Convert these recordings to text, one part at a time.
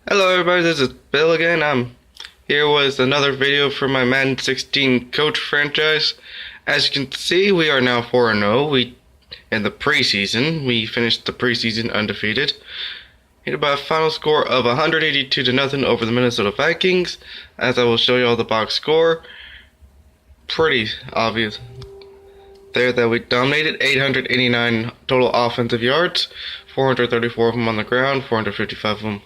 Hello everybody, this is Bill again. I'm here with another video for my Madden 16 coach franchise. As you can see, we are now 4-0. In the preseason, we finished the preseason undefeated. Hit by a final score of 182-0 over the Minnesota Vikings. As I will show you all the box score. Pretty obvious there that we dominated. 889 total offensive yards, 434 of them on the ground, 455 of them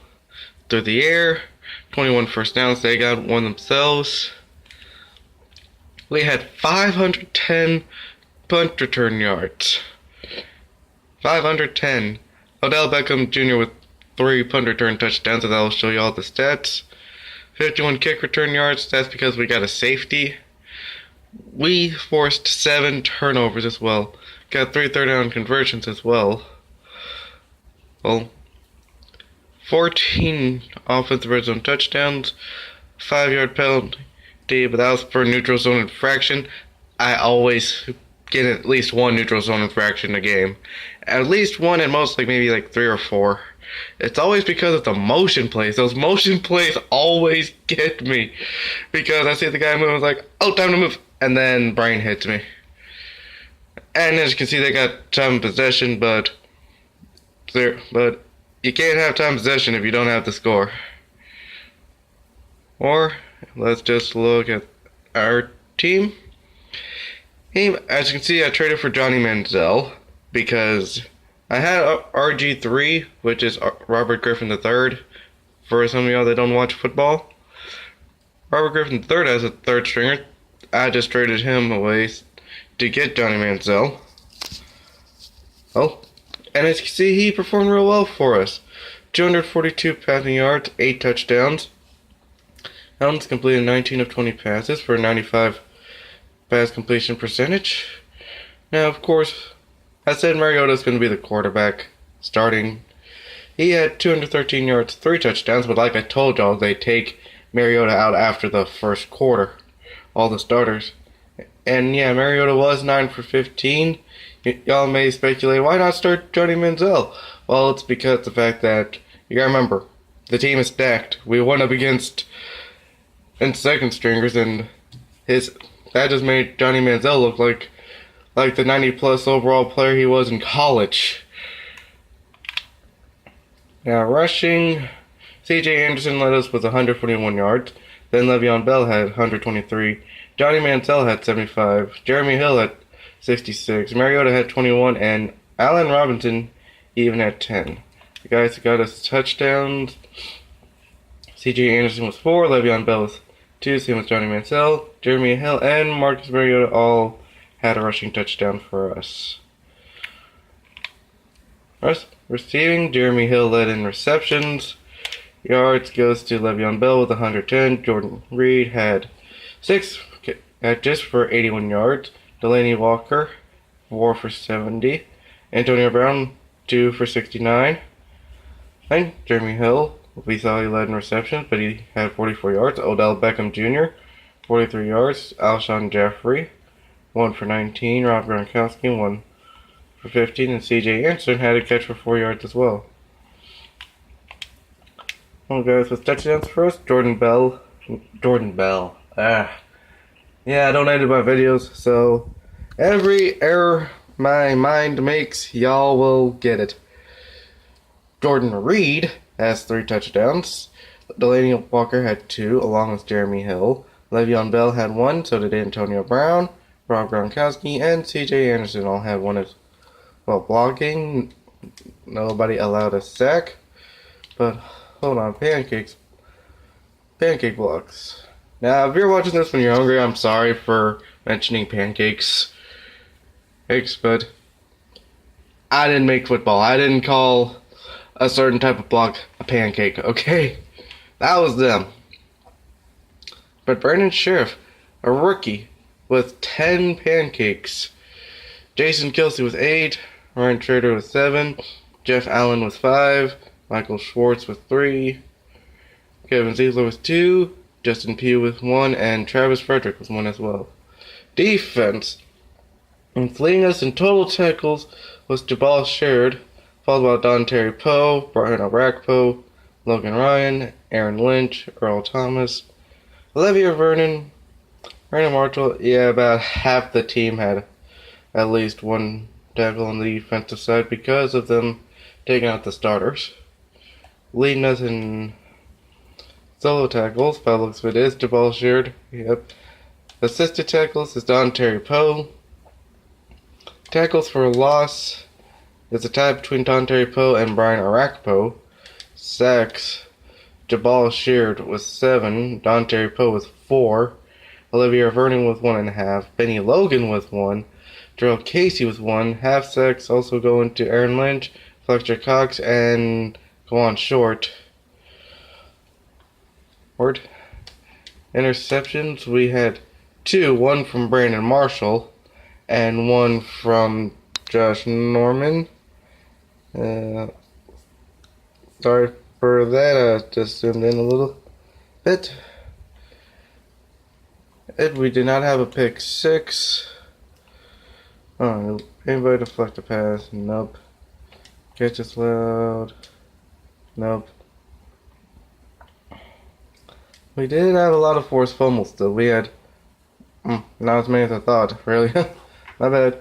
through the air, 21 first downs. They got one themselves. We had 510 punt return yards. 510. Odell Beckham Jr. with 3 punt return touchdowns, and I will show you all the stats. 51 kick return yards. That's because we got a safety. We forced 7 turnovers as well. Got 3 third down conversions as well. 14 offensive red zone touchdowns, 5-yard penalty, but that was for neutral zone infraction. I always get at least one neutral zone infraction a game. At least one, and most maybe 3 or 4. It's always because of the motion plays. Those motion plays always get me. Because I see the guy move, I was like, oh, time to move. And then brain hits me. And as you can see, they got time possession, but you can't have time possession if you don't have the score. Or, let's just look at our team. As you can see, I traded for Johnny Manziel because I had RG3, which is Robert Griffin III. For some of y'all that don't watch football, Robert Griffin III as a third stringer. I just traded him away to get Johnny Manziel. And as you can see, he performed real well for us. 242 passing yards, 8 touchdowns. Helms completed 19 of 20 passes for a 95 pass completion percentage. Now, of course, I said Mariota's going to be the quarterback starting. He had 213 yards, 3 touchdowns, but like I told y'all, they take Mariota out after the first quarter. All the starters. And yeah, Mariota was 9 for 15. Y'all may speculate, why not start Johnny Manziel? Well, it's because of the fact that, you gotta remember, the team is stacked. We went up against second stringers, and that just made Johnny Manziel look like the 90-plus overall player he was in college. Now, rushing, C.J. Anderson led us with 141 yards. Then Le'Veon Bell had 123. Johnny Manziel had 75. Jeremy Hill had 66. Mariota had 21. And Allen Robinson even had 10. The guys who got us touchdowns, C.J. Anderson was 4. Le'Veon Bell was 2. Same with Johnny Manziel. Jeremy Hill and Marcus Mariota all had a rushing touchdown for us. Receiving, Jeremy Hill led in receptions. Yards goes to Le'Veon Bell with 110. Jordan Reed had 6 catches for 81 yards. Delaney Walker, 4 for 70. Antonio Brown, 2 for 69. And Jeremy Hill, we saw he led in receptions, but he had 44 yards. Odell Beckham Jr., 43 yards. Alshon Jeffrey, 1 for 19. Rob Gronkowski, 1 for 15. And C.J. Anderson had a catch for 4 yards as well. Guys with touchdowns for us. Jordan Bell. Yeah, I donated my videos, so every error my mind makes, y'all will get it. Jordan Reed has 3 touchdowns. Delaney Walker had 2, along with Jeremy Hill. Le'Veon Bell had 1, so did Antonio Brown. Rob Gronkowski and C.J. Anderson all had 1 as well. Blocking, nobody allowed a sack, but hold on, pancake blocks. Now, if you're watching this when you're hungry, I'm sorry for mentioning pancakes. But I didn't make football. I didn't call a certain type of block a pancake, okay? That was them. But Brandon Sheriff, a rookie, with 10 pancakes. Jason Kelsey with 8. Ryan Trader with 7. Jeff Allen with 5. Michael Schwartz with 3, Kevin Ziegler with 2, Justin Pugh with 1, and Travis Frederick with 1 as well. Defense, leading us in total tackles was Jabal Sherrod, followed by Don Terry Poe, Brian Arakpo, Logan Ryan, Aaron Lynch, Earl Thomas, Olivia Vernon, Brandon Marshall. Yeah, about half the team had at least one tackle on the defensive side because of them taking out the starters. Leading us in solo tackles, by the looks of it, is Jabal Sheard. Yep. Assisted tackles is Don Terry Poe. Tackles for a loss is a tie between Don Terry Poe and Brian Arakpo. Sacks, Jabal Sheard with 7, Don Terry Poe with 4, Olivia Vernon with 1.5, Benny Logan with 1, Darrell Casey with 1. Half sacks also going to Aaron Lynch, Fletcher Cox, and go on short. Interceptions, we had 2, one from Brandon Marshall and 1 from Josh Norman. Sorry for that, I just zoomed in a little bit. And we did not have a pick 6. Oh, anybody deflect a pass? Nope. Catch us loud? Nope. We did have a lot of forced fumbles though. We had not as many as I thought, really. My bad.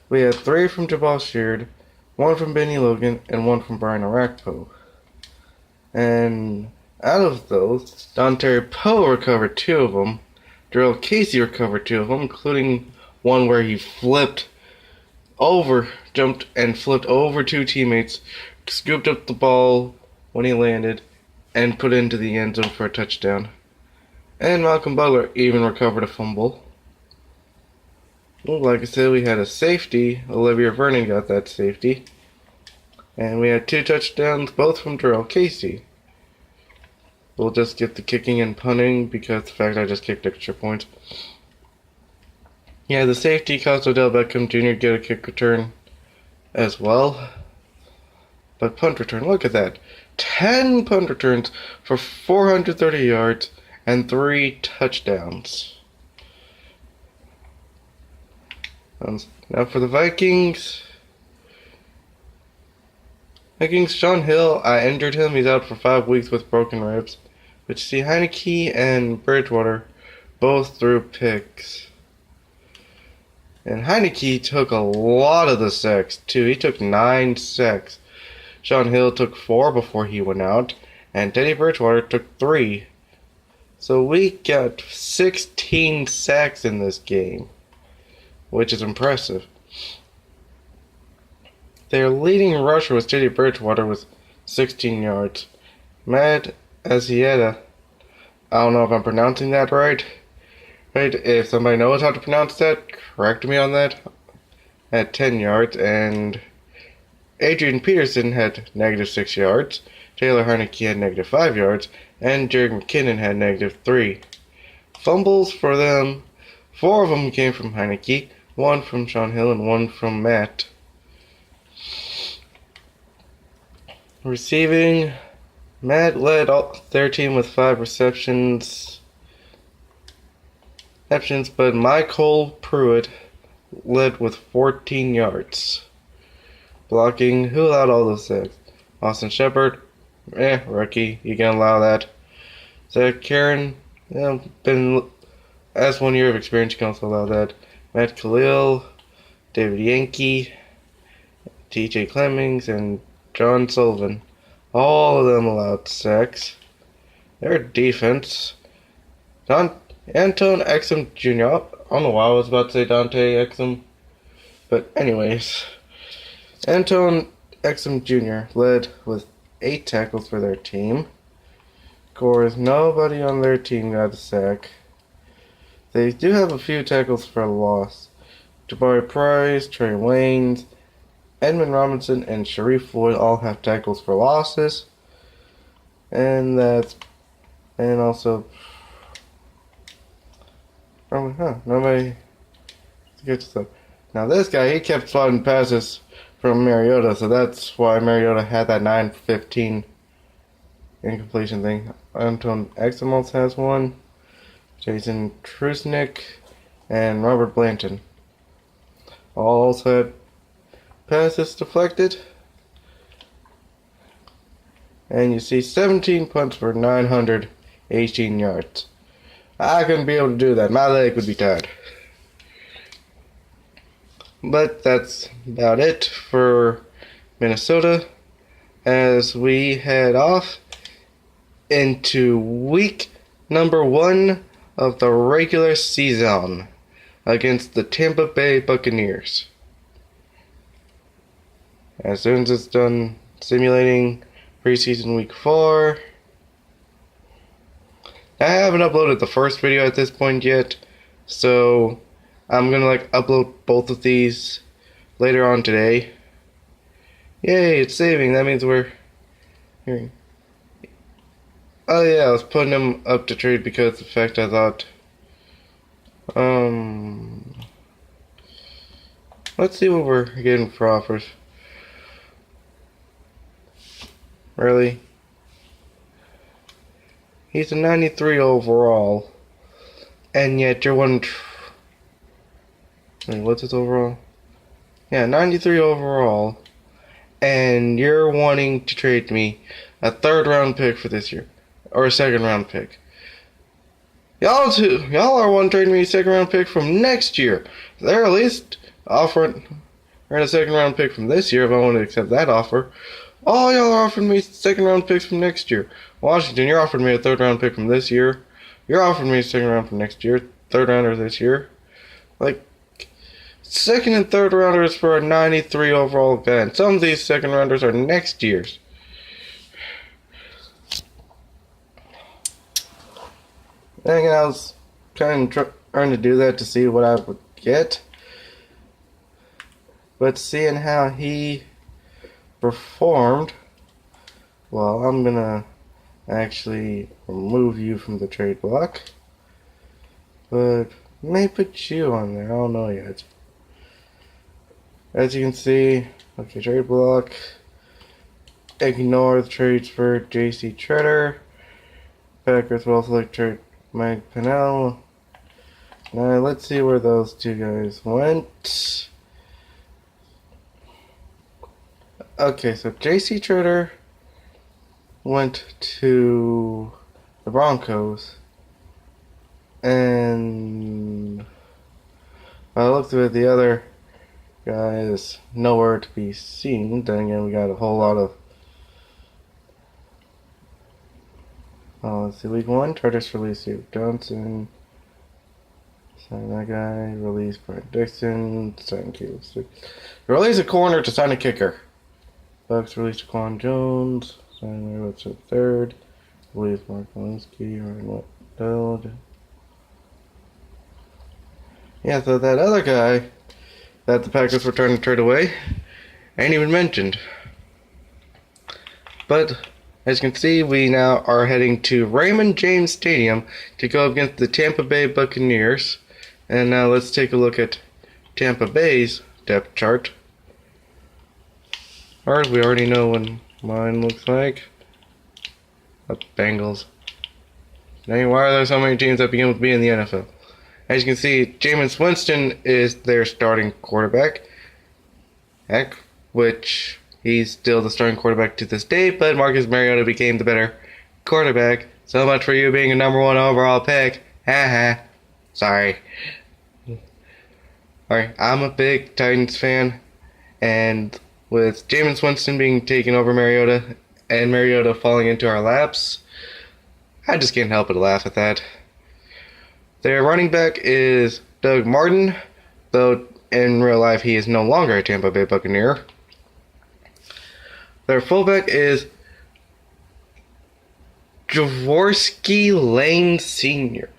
We had 3 from Jabal Sheard, 1 from Benny Logan, and 1 from Brian Arakpo. And out of those, Don Terry Poe recovered 2 of them. Darrell Casey recovered 2 of them, including one where he jumped and flipped over 2 teammates, scooped up the ball when he landed, and put it into the end zone for a touchdown. And Malcolm Butler even recovered a fumble. Well, like I said, we had a safety. Olivia Vernon got that safety. And we had 2 touchdowns, both from Darrell Casey. We'll just get the kicking and punting because the fact I just kicked extra points. Yeah, the safety caused Odell Beckham Jr. to get a kick return as well. But punt return, look at that. 10 punt returns for 430 yards and 3 touchdowns. Now for the Vikings. Sean Hill, I injured him. He's out for 5 weeks with broken ribs. But you see, Heineke and Bridgewater both threw picks. And Heineke took a lot of the sacks, too. He took 9 sacks. Sean Hill took 4 before he went out. And Teddy Bridgewater took 3. So we got 16 sacks in this game, which is impressive. Their leading rusher was Teddy Bridgewater with 16 yards. Matt Asieta, I don't know if I'm pronouncing that right. If somebody knows how to pronounce that, correct me on that. Had 10 yards, and Adrian Peterson had -6 yards. Taylor Heineke had -5 yards, and Jerick McKinnon had -3. Fumbles for them, 4 of them came from Heineke, 1 from Sean Hill, and 1 from Matt. Receiving, Matt led their team with 5 receptions, but Michael Pruitt led with 14 yards. Blocking, who allowed all those sacks? Austin Shepard, rookie, you can allow that. Zach Karen, as 1 year of experience, you can also allow that. Matt Khalil, David Yankee, TJ Clemmings, and John Sullivan. All of them allowed sacks. Their defense, Anton Exum Jr. I don't know why I was about to say Dante Exum. But anyways, Anton Exum Jr. led with 8 tackles for their team. Of course, nobody on their team got a sack. They do have a few tackles for a loss. Jabari Price, Trey Waynes, Edmund Robinson, and Sharif Floyd all have tackles for losses. And also, nobody gets up. Now this guy, he kept sliding passes from Mariota, so that's why Mariota had that 9-15 incompletion thing. Anton Exum also has 1. Jason Trusnick and Robert Blanton all also had passes deflected. And you see 17 punts for 918 yards. I couldn't be able to do that. My leg would be tired. But that's about it for Minnesota as we head off into week number 1 of the regular season against the Tampa Bay Buccaneers. As soon as it's done simulating preseason week 4. I haven't uploaded the first video at this point yet, so I'm gonna upload both of these later on today. Yay, it's saving. That means we're here. Oh yeah, I was putting them up to trade because of the fact I thought let's see what we're getting for offers. Really? He's a 93 overall, and yet you're one. Wait, what's his overall? Yeah, 93 overall, and you're wanting to trade me a 3rd round pick for this year, or a 2nd round pick. Y'all are wanting to trade me a 2nd round pick from next year. They're at least offering a 2nd round pick from this year if I want to accept that offer. Oh, y'all are offering me 2nd round picks from next year. Washington, you're offering me a 3rd round pick from this year. You're offering me a 2nd round from next year. 3rd rounder this year. 2nd and 3rd rounders for a 93 overall guy. And some of these 2nd rounders are next year's. And again, I was kind of trying to do that to see what I would get. But seeing how he performed, well, I'm gonna actually remove you from the trade block, but may put you on there. I don't know yet. As you can see, okay, trade block. Ignore the trades for J.C. Treader. Packers will select trade Mike Pennell. Now let's see where those 2 guys went. Okay, so J.C. Treader went to the Broncos, and I looked at the other guy is nowhere to be seen. Then again, we got a whole lot of. Let's see, week 1, Chargers release Steve Johnson. Sign that guy. Release Brian Dixon. Sign Caleb Stick. Release a corner to sign a kicker. Bucks release Quan Jones. Sign Larry Webster III. Release Mark Walensky. Ryan Waddell. Yeah, so that other guy that the Packers were trying to trade away ain't even mentioned. But as you can see, we now are heading to Raymond James Stadium to go against the Tampa Bay Buccaneers. And now let's take a look at Tampa Bay's depth chart. Or we already know what mine looks like. The Bengals. Dang, why are there so many teams that begin with B in the NFL? As you can see, Jameis Winston is their starting quarterback. Which he's still the starting quarterback to this day, but Marcus Mariota became the better quarterback. So much for you being a number 1 overall pick. Haha. Sorry. Alright, I'm a big Titans fan, and with Jameis Winston being taken over Mariota, and Mariota falling into our laps, I just can't help but laugh at that. Their running back is Doug Martin, though in real life he is no longer a Tampa Bay Buccaneer. Their fullback is Jaworski Lane Sr.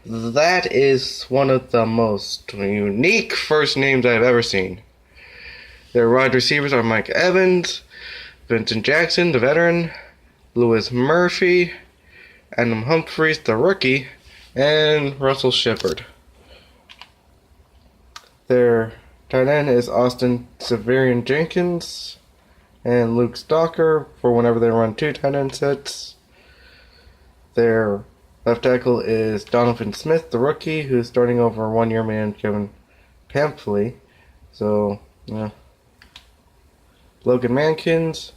That is one of the most unique first names I've ever seen. Their wide receivers are Mike Evans, Vincent Jackson, the veteran, Lewis Murphy, Adam Humphries, the rookie, and Russell Shepard. Their tight end is Austin Severian Jenkins and Luke Stalker for whenever they run 2 tight end sets. Their left tackle is Donovan Smith, the rookie, who's starting over 1-year man Kevin Pamphiley. So, yeah. Logan Mankins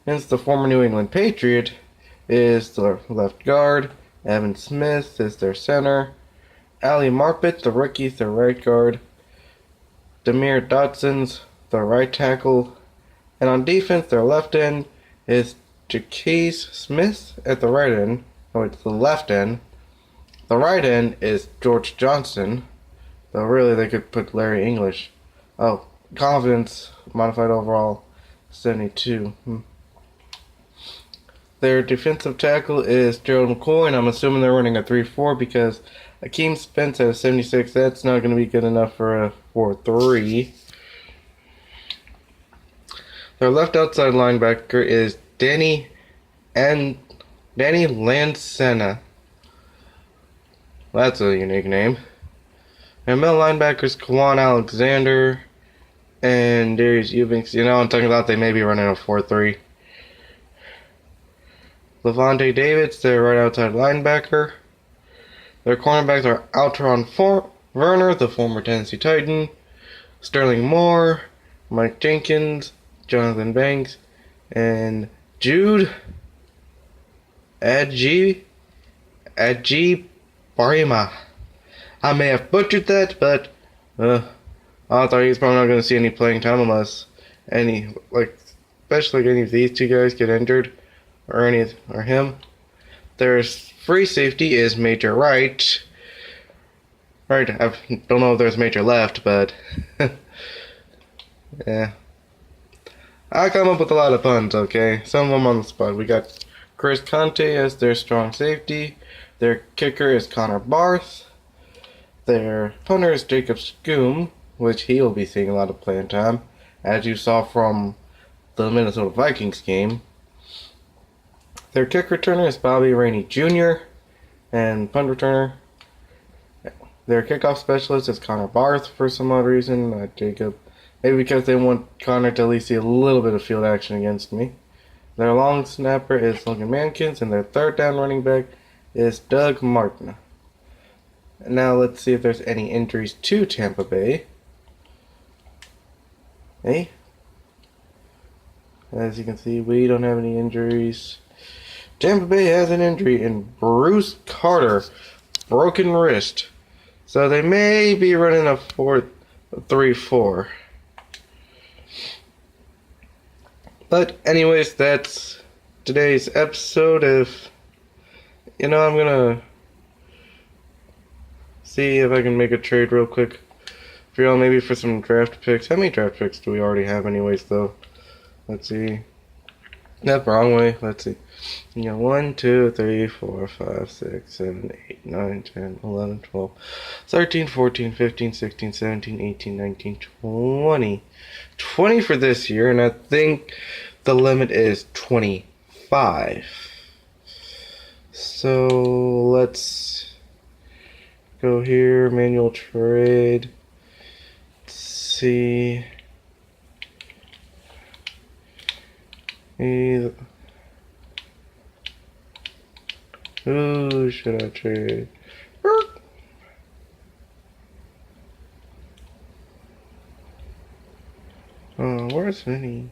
Hence, the former New England Patriot is the left guard. Evan Smith is their center. Ali Marpet, the rookie, is their right guard. Demir Dotson's the right tackle. And on defense, their left end is Jaquez Smith at the right end. Oh, it's the left end. The right end is George Johnson. Though really, they could put Larry English. Oh, confidence, modified overall, 72. Their defensive tackle is Gerald McCoy, and I'm assuming they're running a 3-4 because Akeem Spence at a 76. That's not going to be good enough for a 4-3. Their left outside linebacker is Danny Lancena. That's a unique name. And middle linebackers Kwan Alexander and Darius Eubanks. You know, I'm talking about they may be running a 4-3. Levante Davids, their right outside linebacker. Their cornerbacks are Altron Werner, the former Tennessee Titan, Sterling Moore, Mike Jenkins, Jonathan Banks, and Jude Adji Barima. I may have butchered that, but I thought he's probably not going to see any playing time unless especially any of these two guys get injured, or him. Their free safety is Major Wright. Right, I don't know if there's Major left, but yeah. I come up with a lot of puns, okay? Some of them on the spot. We got Chris Conte as their strong safety. Their kicker is Connor Barth. Their punter is Jacob Scoom, which he will be seeing a lot of playing time, as you saw from the Minnesota Vikings game. Their kick returner is Bobby Rainey Jr. and punt returner. Their kickoff specialist is Connor Barth for some odd reason, not Jacob. Maybe because they want Connor to at least see a little bit of field action against me. Their long snapper is Logan Mankins, and their third down running back is Doug Martin. Now let's see if there's any injuries to Tampa Bay. Hey, as you can see, we don't have any injuries. Tampa Bay has an injury in Bruce Carter, broken wrist. So they may be running a 4-3-4. But anyways, that's today's episode. I'm gonna see if I can make a trade real quick for y'all, maybe for some draft picks. How many draft picks do we already have anyways, though? Let's see. That's the wrong way. Let's see. 1, 2, 3, 4, 5, 6, 7, 8, 9, 10, 11, 12, 13, 14, 15, 16, 17, 18, 19, 20. 20 for this year, and I think the limit is 25. So let's go here, manual trade. Let's see. Who should I trade? Where's Vinny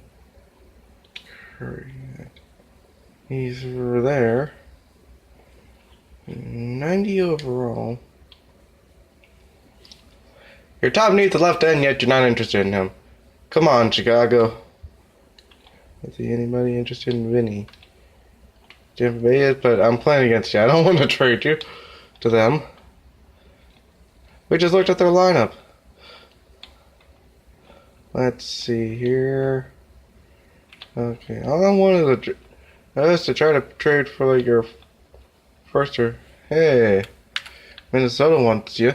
Curry at? He's over there. 90 overall. Your top needs a left end, yet you're not interested in him. Come on, Chicago. Is there anybody interested in Vinny? Tampa Bay is, but I'm playing against you. I don't want to trade you to them. We just looked at their lineup. Let's see here. Okay, all I wanted is to try to trade for your firster. Hey, Minnesota wants you.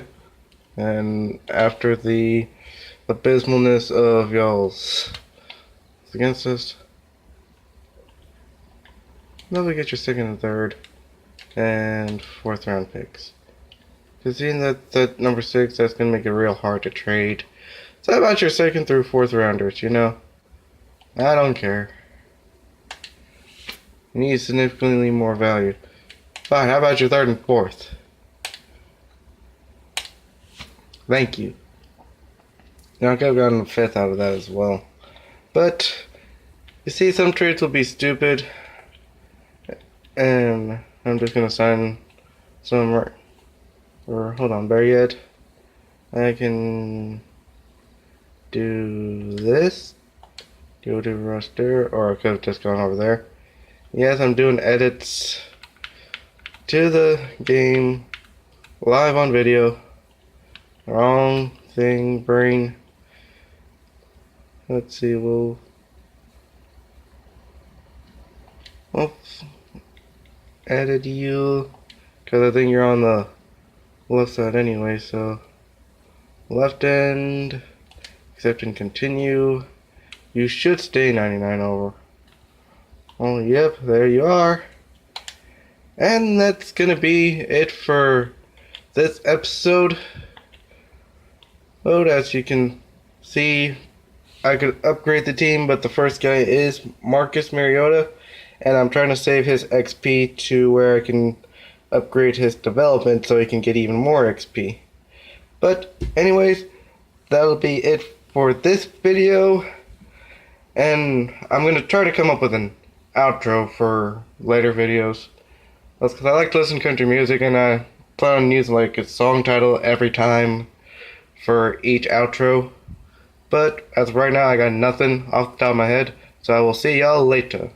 And after the abysmalness of y'all's against us, maybe get your second and third and fourth round picks. Because seeing that number 6, that's going to make it real hard to trade. So how about your second through fourth rounders, I don't care. You need significantly more value. Fine, how about your third and fourth? Thank you. Now I could have gotten a fifth out of that as well. But You see, some trades will be stupid, and I'm just gonna sign some right. Or hold on, better yet, I can do this. Go to roster, or I could have just gone over there. Yes, I'm doing edits to the game live on video. Wrong thing, brain. Let's see, we'll edit you, because I think you're on the left side anyway, so left end, accept and continue. You should stay 99 over. Oh, yep, there you are. And that's gonna be it for this episode. As you can see, I could upgrade the team, but the first guy is Marcus Mariota, and I'm trying to save his XP to where I can upgrade his development so he can get even more XP. But anyways, that'll be it for this video, and I'm going to try to come up with an outro for later videos. That's because I like to listen to country music, and I plan on using like a song title every time for each outro. But as of right now, I got nothing off the top of my head, so I will see y'all later.